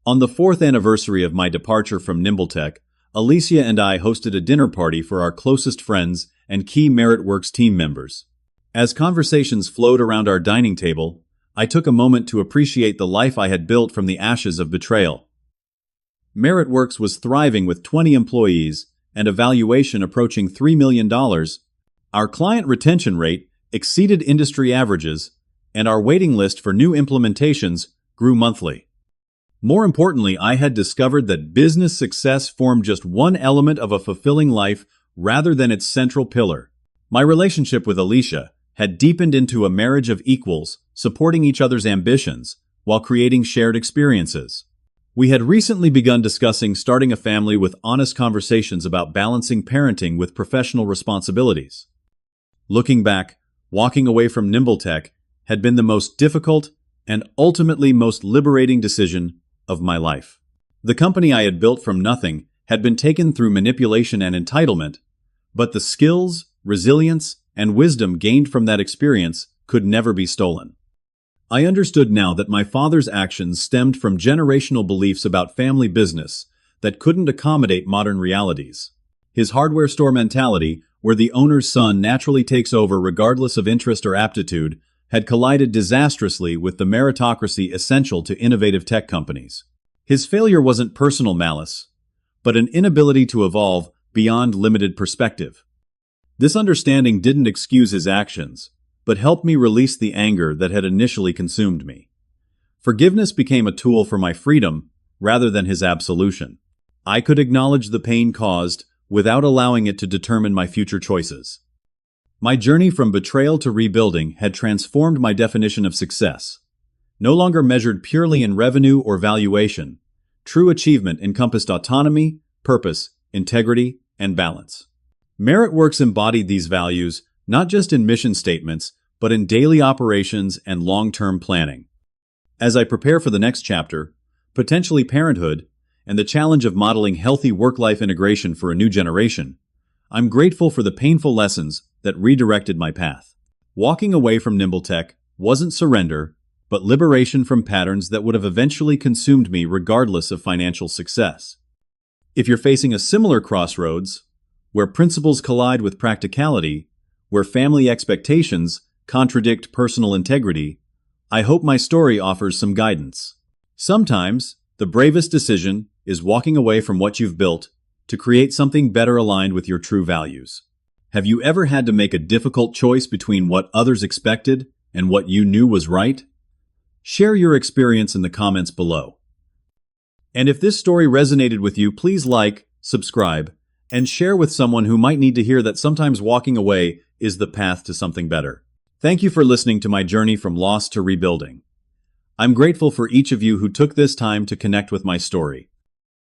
On the 4th anniversary of my departure from NimbleTech, Alicia and I hosted a dinner party for our closest friends and key Meritworks team members. As conversations flowed around our dining table, I took a moment to appreciate the life I had built from the ashes of betrayal. Meritworks was thriving with 20 employees and a valuation approaching $3 million. Our client retention rate exceeded industry averages, and our waiting list for new implementations grew monthly. More importantly, I had discovered that business success formed just one element of a fulfilling life rather than its central pillar. My relationship with Alicia had deepened into a marriage of equals, supporting each other's ambitions while creating shared experiences. We had recently begun discussing starting a family with honest conversations about balancing parenting with professional responsibilities. Looking back, walking away from NimbleTech had been the most difficult and ultimately most liberating decision of my life. The company I had built from nothing had been taken through manipulation and entitlement, but the skills, resilience, and wisdom gained from that experience could never be stolen. I understood now that my father's actions stemmed from generational beliefs about family business that couldn't accommodate modern realities. His hardware store mentality, where the owner's son naturally takes over regardless of interest or aptitude, had collided disastrously with the meritocracy essential to innovative tech companies. His failure wasn't personal malice, but an inability to evolve beyond limited perspective. This understanding didn't excuse his actions, but helped me release the anger that had initially consumed me. Forgiveness became a tool for my freedom rather than his absolution. I could acknowledge the pain caused without allowing it to determine my future choices. My journey from betrayal to rebuilding had transformed my definition of success. No longer measured purely in revenue or valuation, true achievement encompassed autonomy, purpose, integrity, and balance. Meritworks embodied these values not just in mission statements, but in daily operations and long-term planning. As I prepare for the next chapter, potentially parenthood, and the challenge of modeling healthy work-life integration for a new generation, I'm grateful for the painful lessons that redirected my path. Walking away from NimbleTech wasn't surrender, but liberation from patterns that would have eventually consumed me regardless of financial success. If you're facing a similar crossroads, where principles collide with practicality, where family expectations contradict personal integrity, I hope my story offers some guidance. Sometimes, the bravest decision is walking away from what you've built to create something better aligned with your true values. Have you ever had to make a difficult choice between what others expected and what you knew was right? Share your experience in the comments below. And if this story resonated with you, please like, subscribe, and share with someone who might need to hear that sometimes walking away is the path to something better. Thank you for listening to my journey from loss to rebuilding. I'm grateful for each of you who took this time to connect with my story.